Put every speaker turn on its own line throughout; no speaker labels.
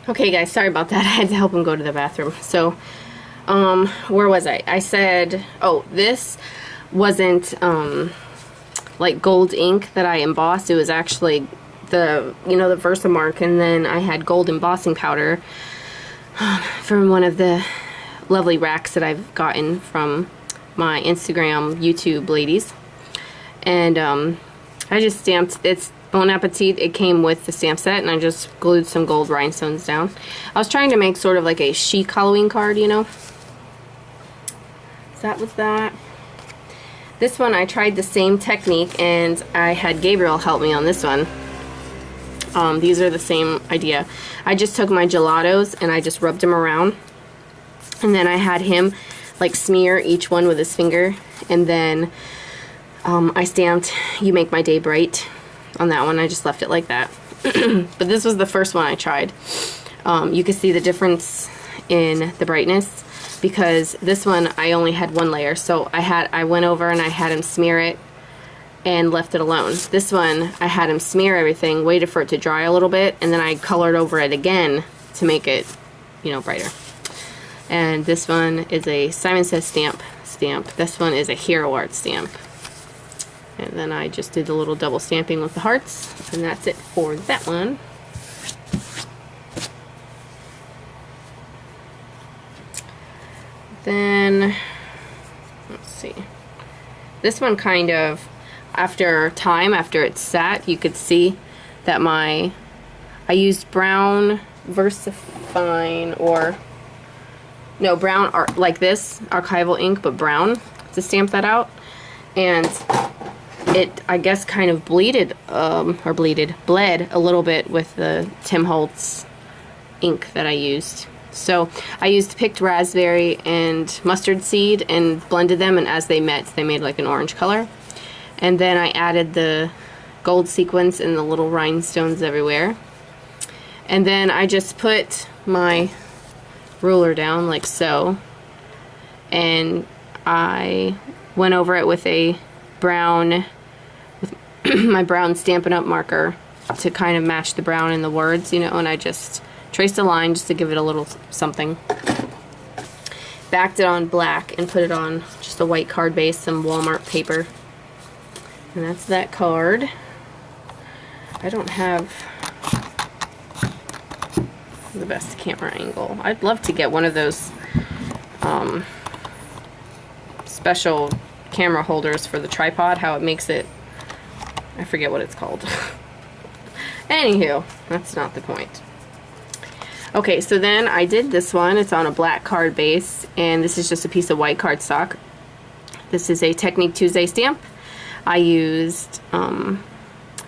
Okay guys, sorry about that. I had to help him go to the bathroom. So, where was I? I said, oh, this wasn't, like gold ink that I embossed. It was actually the, you know, the Versamark, and then I had gold embossing powder from one of the lovely racks that I've gotten from my Instagram, YouTube ladies. And, I just stamped, it's Bon Appetit. It came with the stamp set, and I just glued some gold rhinestones down. I was trying to make sort of like a chic Halloween card, you know. So that was that. This one I tried the same technique, and I had Gabriel help me on this one. These are the same idea. I just took my gelatos and I just rubbed them around, and then I had him like smear each one with his finger, and then I stamped "You Make My Day Bright" on that one. I just left it like that. But this was the first one I tried. You can see the difference in the brightness, because this one I only had one layer, so I went over and I had him smear it and left it alone. This one I had him smear everything, waited for it to dry a little bit, and then I colored over it again to make it, you know, brighter. And this one is a Simon Says stamp. This one is a Hero Art stamp. And then I just did the little double stamping with the hearts, and that's it for that one. Then, let's see. This one kind of, after it's sat, you could see that I used brown VersaFine, or, no, brown art, like this, archival ink, but brown, to stamp that out. And it, I guess, kind of bled a little bit with the Tim Holtz ink that I used. So I used picked raspberry and mustard seed and blended them, and as they met, they made like an orange color. And then I added the gold sequins and the little rhinestones everywhere. And then I just put my ruler down like so, and I went over it with a brown, my brown Stampin' Up! Marker to kind of match the brown in the words, you know, and I just traced a line just to give it a little something. Backed it on black and put it on just a white card base, some Walmart paper. And that's that card. I don't have the best camera angle. I'd love to get one of those special camera holders for the tripod, how it makes it, I forget what it's called. Anywho, that's not the point. Okay, so then I did this one. It's on a black card base, and this is just a piece of white cardstock. This is a Technique Tuesday stamp. I used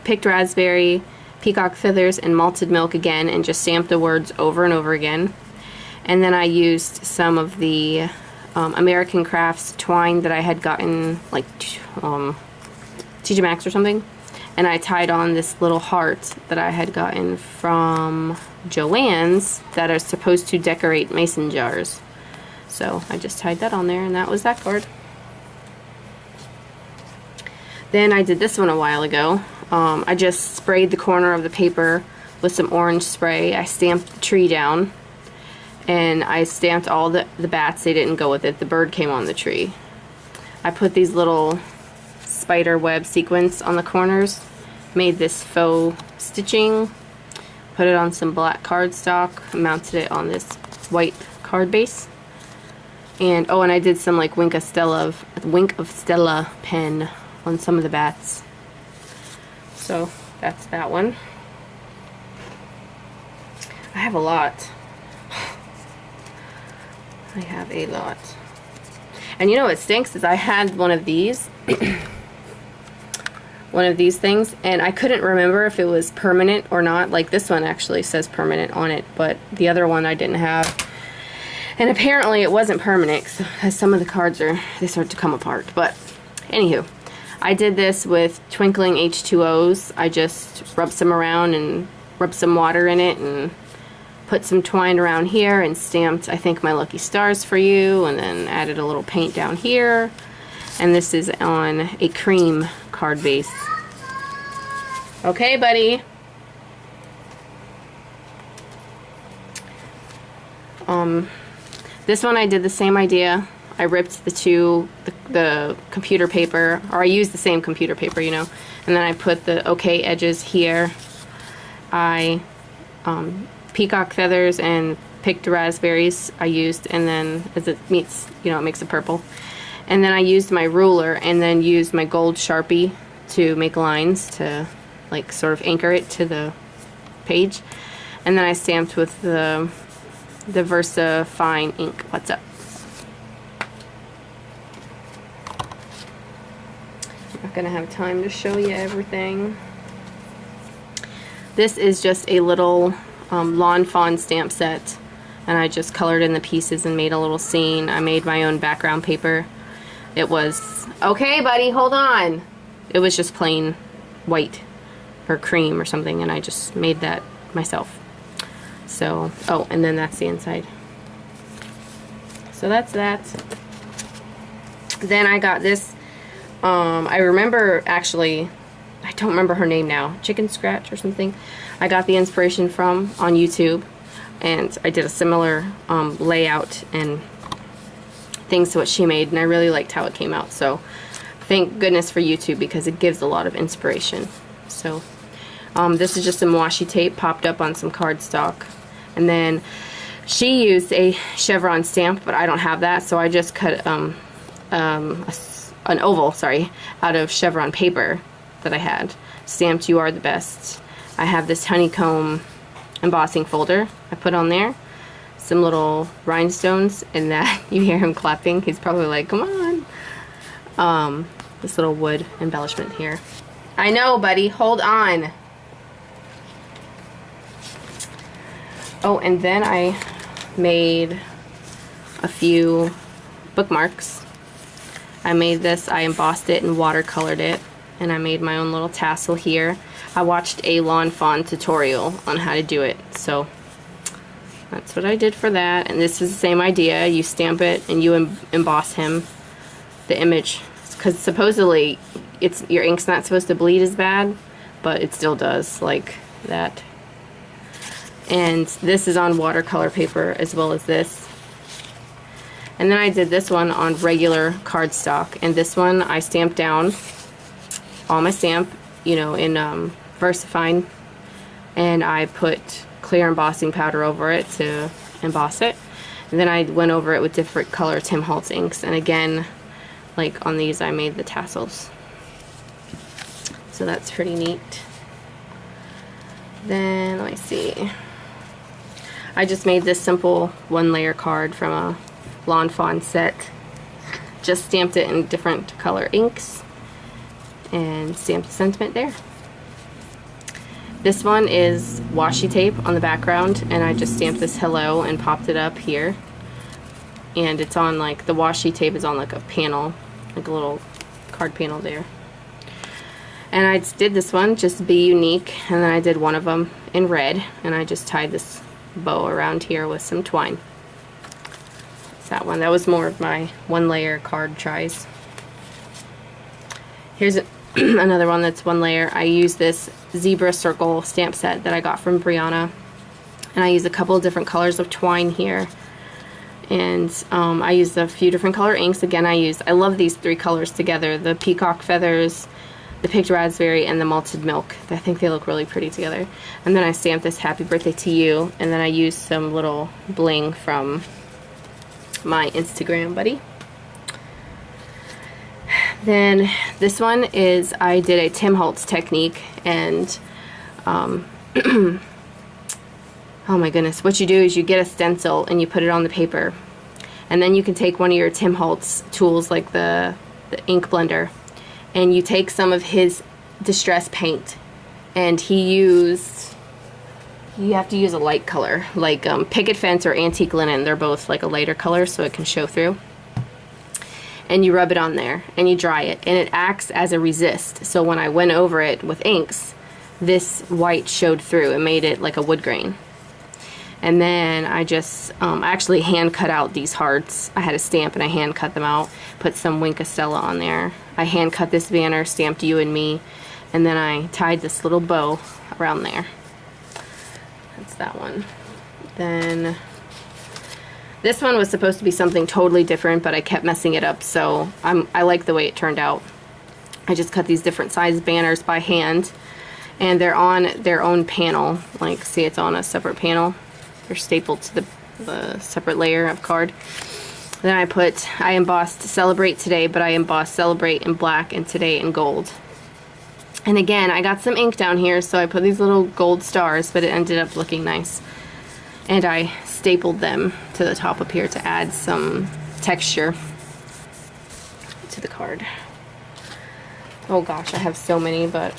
picked raspberry, peacock feathers, and malted milk again, and just stamped the words over and over again. And then I used some of the American Crafts twine that I had gotten, like TJ Maxx or something, and I tied on this little heart that I had gotten from Joann's that are supposed to decorate mason jars. So I just tied that on there, and that was that card. Then I did this one a while ago. I just sprayed the corner of the paper with some orange spray. I stamped the tree down, and I stamped all the bats. They didn't go with it. The bird came on the tree. I put these little spider web sequins on the corners, made this faux stitching, put it on some black cardstock, mounted it on this white card base, and oh, and I did some like Wink of Stella pen on some of the bats. So that's that one. I have a lot. I have a lot. And you know what stinks is I had one of these one of these things, and I couldn't remember if it was permanent or not. Like this one actually says permanent on it, but the other one I didn't have. And apparently it wasn't permanent, because some of the cards they start to come apart. But anywho, I did this with twinkling H2Os. I just rubbed some around and rubbed some water in it and put some twine around here and stamped, I think, my lucky stars for you, and then added a little paint down here. And this is on a cream card base. Okay, buddy. This one I did the same idea. I ripped the computer paper, or I used the same computer paper, you know, and then I put the okay edges here. I peacock feathers and picked raspberries I used, and then as it meets, you know, it makes it purple. And then I used my ruler and then used my gold Sharpie to make lines to like sort of anchor it to the page. And then I stamped with the Versa Fine ink. What's up? I'm not gonna have time to show you everything. This is just a little Lawn Fawn stamp set, and I just colored in the pieces and made a little scene. I made my own background paper. It was, okay buddy, hold on. It was just plain white or cream or something, and I just made that myself. So, oh, and then that's the inside. So that's that. Then I got this, I remember actually, I don't remember her name now, Chicken Scratch or something. I got the inspiration from on YouTube, and I did a similar layout and things to what she made, and I really liked how it came out. So thank goodness for YouTube, because it gives a lot of inspiration. So this is just some washi tape popped up on some cardstock, and then she used a chevron stamp, but I don't have that, so I just cut an oval, sorry, out of chevron paper that I had stamped "You Are the Best." I have this honeycomb embossing folder I put on there, some little rhinestones, and that you hear him clapping. He's probably like, come on. This little wood embellishment here. I know, buddy, hold on. Oh, and then I made a few bookmarks. I made this, I embossed it and watercolored it, and I made my own little tassel here. I watched a Lawn Fawn tutorial on how to do it, so that's what I did for that. And this is the same idea. You stamp it and you emboss him, the image, because supposedly your ink's not supposed to bleed as bad, but it still does, like that. And this is on watercolor paper as well as this. And then I did this one on regular cardstock, and this one I stamped down all my stamp, you know, in VersaFine, and I put clear embossing powder over it to emboss it. And then I went over it with different color Tim Holtz inks, and again, like on these, I made the tassels. So that's pretty neat. Then let me see. I just made this simple one-layer card from a Lawn Fawn set. Just stamped it in different color inks and stamped the sentiment there. This one is washi tape on the background, and I just stamped this hello and popped it up here. And it's on, like, the washi tape is on like a panel, like a little card panel there. And I did this one, just Be Unique, and then I did one of them in red, and I just tied this bow around here with some twine. That's that one. That was more of my one-layer card tries. Here's another one that's one layer. I use this zebra circle stamp set that I got from Brianna, and I use a couple of different colors of twine here, and I used a few different color inks. Again, I love these three colors together, the peacock feathers, the picked raspberry, and the malted milk. I think they look really pretty together. And then I stamped this Happy Birthday to You, and then I used some little bling from my Instagram buddy. Then this one is, I did a Tim Holtz technique, and oh my goodness, what you do is you get a stencil and you put it on the paper, and then you can take one of your Tim Holtz tools like the ink blender, and you take some of his distress paint, and you have to use a light color, like picket fence or antique linen. They're both like a lighter color so it can show through. And you rub it on there and you dry it, and it acts as a resist. So when I went over it with inks, this white showed through. It made it like a wood grain. And then I just actually hand cut out these hearts. I had a stamp and I hand cut them out, put some Wink of Stella on there. I hand cut this banner, stamped You and Me, and then I tied this little bow around there. That's that one. Then This one was supposed to be something totally different, but I kept messing it up, so I like the way it turned out. I just cut these different size banners by hand, and they're on their own panel. Like, see, it's on a separate panel. They're stapled to the separate layer of card. Then I embossed Celebrate Today, but I embossed Celebrate in black and Today in gold. And again, I got some ink down here, so I put these little gold stars, but it ended up looking nice. And I stapled them to the top up here to add some texture to the card. Oh gosh, I have so many, but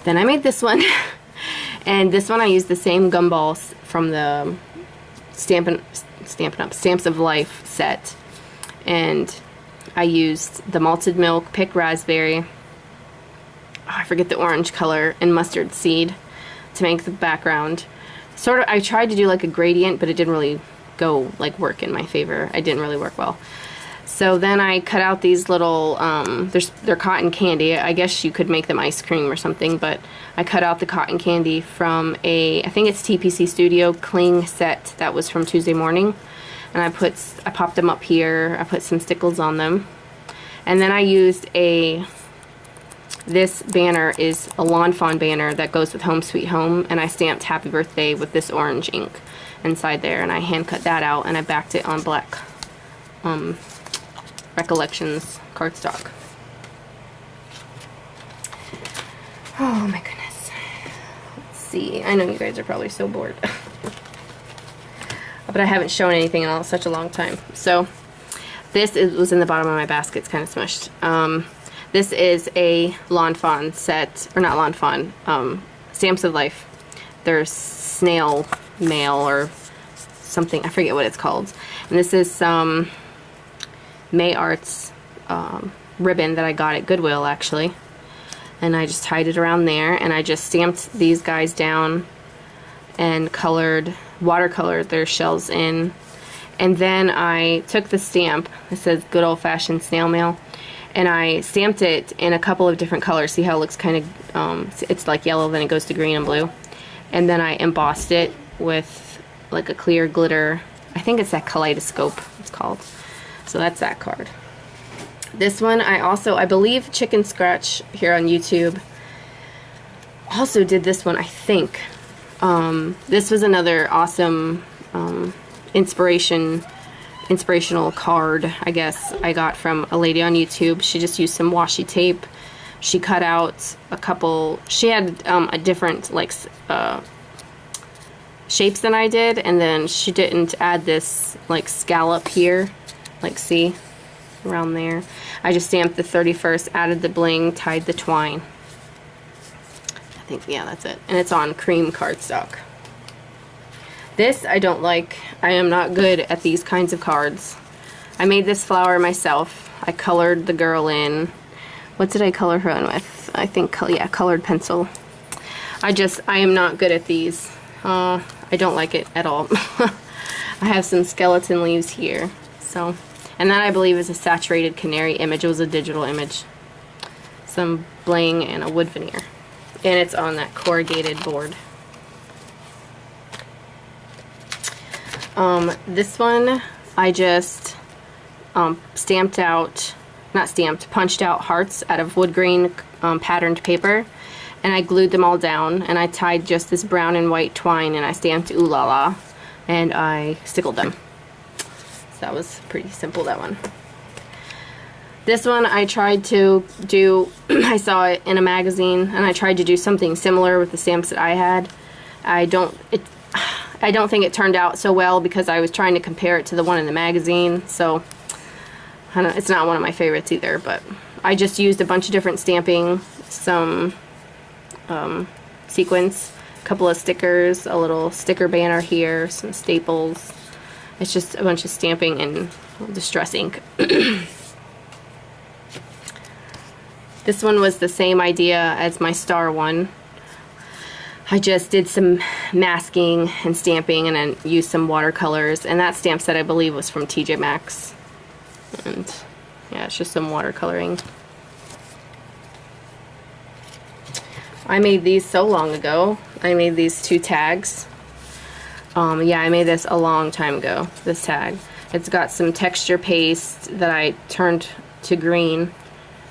then I made this one. And this one I used the same gumballs from the Stampin' Up! Stamps of Life set. And I used the malted milk, picked raspberry, I forget the orange color, and mustard seed to make the background. Sort of, I tried to do like a gradient, but it didn't really like work in my favor. It didn't really work well. So then I cut out these little, they're cotton candy. I guess you could make them ice cream or something, but I cut out the cotton candy from I think it's TPC Studio Cling set that was from Tuesday Morning. And I popped them up here. I put some stickles on them. And then I used this banner is a Lawn Fawn banner that goes with Home Sweet Home, and I stamped Happy Birthday with this orange ink inside there, and I hand cut that out, and I backed it on black Recollections cardstock. Oh my goodness. Let's see. I know you guys are probably so bored. But I haven't shown anything in such a long time. So this was in the bottom of my basket. It's kind of smushed. This is a Lawn Fawn set, or not Lawn Fawn, Stamps of Life. There's snail mail or something, I forget what it's called. And this is some May Arts ribbon that I got at Goodwill, actually. And I just tied it around there, and I just stamped these guys down and watercolored their shells in. And then I took the stamp, it says Good Old Fashioned Snail Mail, and I stamped it in a couple of different colors. See how it looks kind of, it's like yellow, then it goes to green and blue. And then I embossed it with like a clear glitter. I think it's that Kaleidoscope, it's called. So that's that card. This one, I believe Chicken Scratch here on YouTube also did this one, I think. This was another awesome inspirational card, I guess, I got from a lady on YouTube. She just used some washi tape. She cut out a couple, she had a different like shapes than I did, and then she didn't add this like scallop here, like see around there. I just stamped the 31st, added the bling, tied the twine. I think, yeah, that's it. And it's on cream cardstock. This I don't like. I am not good at these kinds of cards. I made this flower myself. I colored the girl in. What did I color her in with? I think, yeah, colored pencil. I am not good at these. I don't like it at all. I have some skeleton leaves here. So, and that I believe is a saturated canary image. It was a digital image. Some bling and a wood veneer. And it's on that corrugated board. This one I just punched out hearts out of wood grain patterned paper, and I glued them all down, and I tied just this brown and white twine, and I stamped ooh la la, and I stickled them. So that was pretty simple, that one. This one I tried to do, I saw it in a magazine, and I tried to do something similar with the stamps that I had. I don't think it turned out so well because I was trying to compare it to the one in the magazine, so it's not one of my favorites either, but I just used a bunch of different stamping, some sequins, a couple of stickers, a little sticker banner here, some staples. It's just a bunch of stamping and distress ink. This one was the same idea as my star one. I just did some masking and stamping, and then used some watercolors, and that stamp set I believe was from TJ Maxx. And yeah, it's just some watercoloring. I made these so long ago. I made these two tags. Yeah, I made this a long time ago, this tag. It's got some texture paste that I turned to green,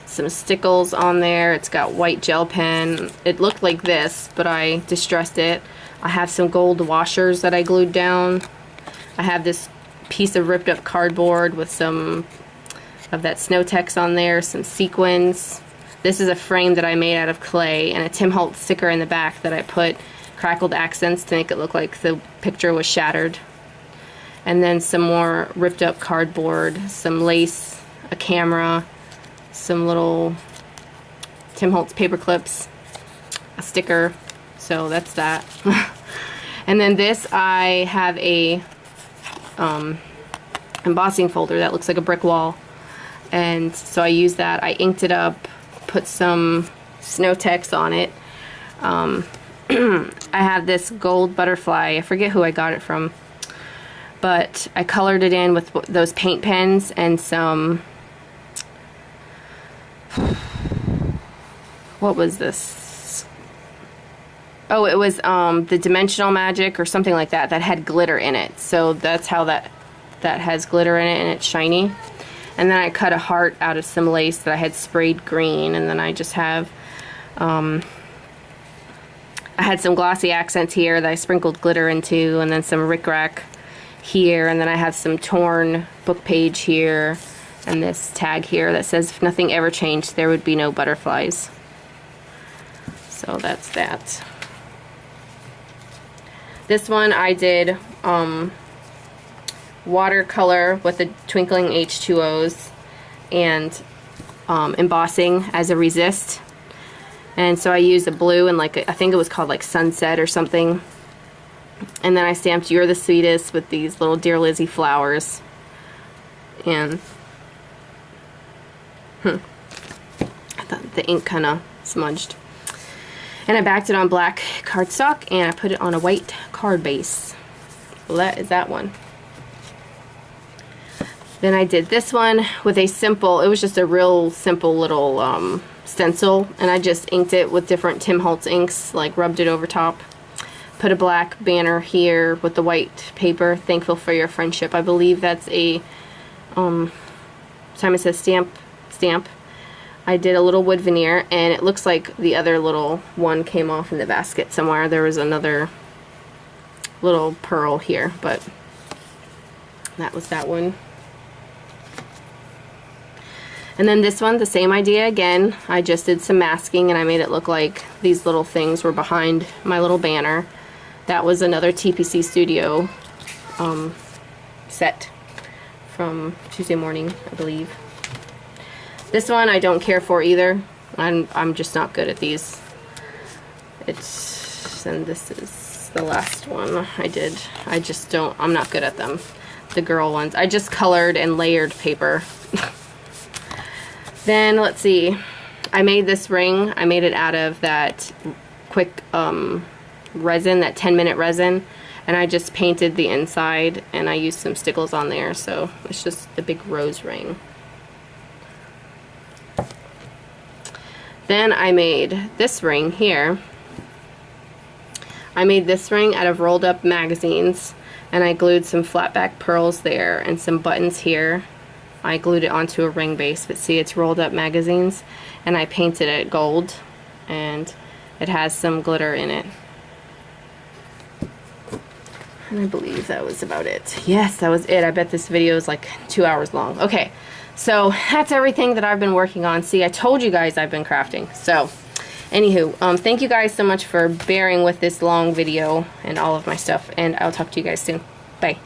some stickles on there. It's got white gel pen. It looked like this, but I distressed it. I have some gold washers that I glued down. I have this piece of ripped up cardboard with some of that Snow-Tex on there, some sequins. This is a frame that I made out of clay, and a Tim Holtz sticker in the back that I put crackled accents to make it look like the picture was shattered. And then some more ripped up cardboard, some lace, a camera, some little Tim Holtz paper clips, a sticker. So that's that. And then this, I have a embossing folder that looks like a brick wall, and so I use that. I inked it up, put some Snow-Tex on it. I have this gold butterfly. I forget who I got it from, but I colored it in with those paint pens and some, what was this? Oh, it was the Dimensional Magic or something like that that had glitter in it. So that's how that has glitter in it, and it's shiny. And then I cut a heart out of some lace that I had sprayed green, and then I just have I had some glossy accents here that I sprinkled glitter into, and then some rickrack here, and then I have some torn book page here, and this tag here that says, if nothing ever changed, there would be no butterflies. So that's that. This one I did watercolor with the twinkling H2Os and embossing as a resist. And so I used a blue and like I think it was called like Sunset or something. And then I stamped You're the Sweetest with these little Dear Lizzie flowers. And I thought the ink kind of smudged. And I backed it on black cardstock and I put it on a white card base. Well, that is that one. Then I did this one with a simple, it was just a real simple little stencil, and I just inked it with different Tim Holtz inks, like rubbed it over top. Put a black banner here with the white paper, thankful for your friendship. I believe that's a Simon Says stamp. I did a little wood veneer, and it looks like the other little one came off in the basket somewhere. There was another little pearl here, but that was that one. And then this one, the same idea again. I just did some masking and I made it look like these little things were behind my little banner. That was another TPC Studio set from Tuesday Morning, I believe. This one I don't care for either. I'm just not good at these. And this is the last one I did. I'm not good at them. The girl ones. I just colored and layered paper. Then, let's see, I made this ring. I made it out of that quick resin, that 10-minute resin, and I just painted the inside, and I used some stickles on there, so it's just the big rose ring. Then I made this ring here. I made this ring out of rolled up magazines, and I glued some flat back pearls there and some buttons here. I glued it onto a ring base, but see, it's rolled up magazines, and I painted it gold, and it has some glitter in it. And I believe that was about it. Yes, that was it. I bet this video is like 2 hours long. Okay, so that's everything that I've been working on. See, I told you guys I've been crafting. So, anywho, thank you guys so much for bearing with this long video and all of my stuff, and I'll talk to you guys soon. Bye.